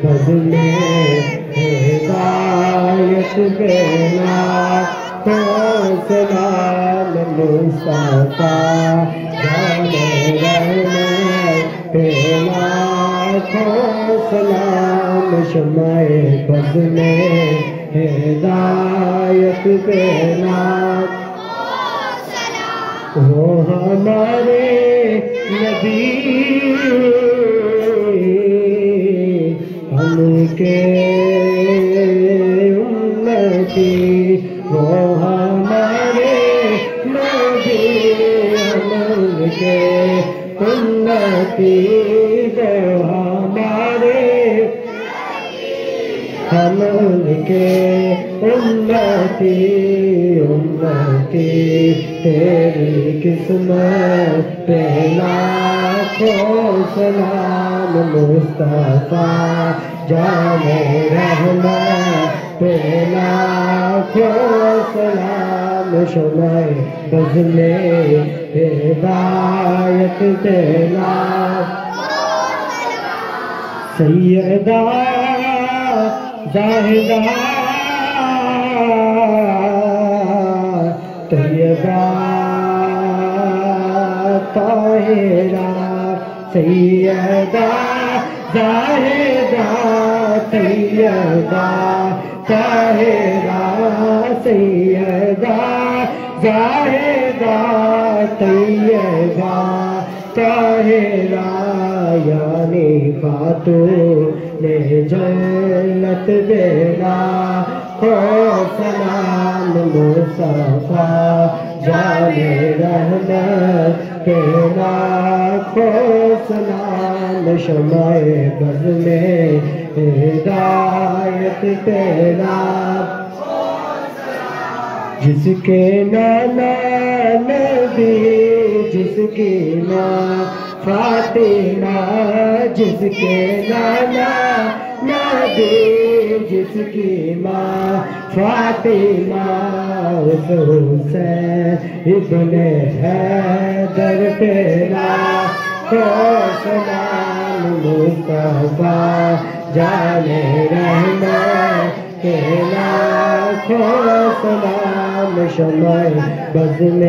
بزمِ ہدایت دینا تو سلام مصطفیٰ جان رحمت پہ لاکھوں سلام شمع بزمِ ہدایت دینا وہ ہمارے نبی ہم کے امتی وہ ہمارے نبی ہم کے امتی وہ ہمارے ہم کے امتی تیری قسمت پہ لاکھوں سلام مصطفیٰ جان رحمت پہ لاکھوں سلام شمع بزمِ ہدایت دینا سیدہ زاہدہ طیبہ طاہرہ سیدہ زاہدہ طیبہ طاہرہ سیدہ زاہدہ طیبہ طاہرہ یعنی خاتون جنت دینا کو سلام مصطفیٰ جان رحمت پہ لاکھوں سلام شمع بزمِ ہدایت تیرا جس کے نانا نبی جس کی ماں فاطمہ جس کے نانا نبی جس کی ماں فاطمہ اس حسین ابن حیدر تیرا کو سلام مصطفیٰ جان رحمت پہ لاکھوں سلام شمع بزمِ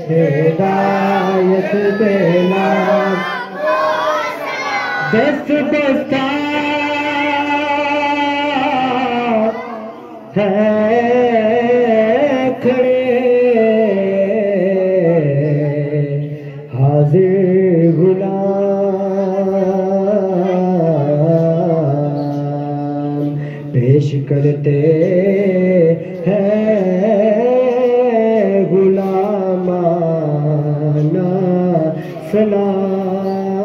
ہدایت دینا دست دستہ ہے کھڑے حاضر غلام پیش کرتے ہیں غلامانہ سلام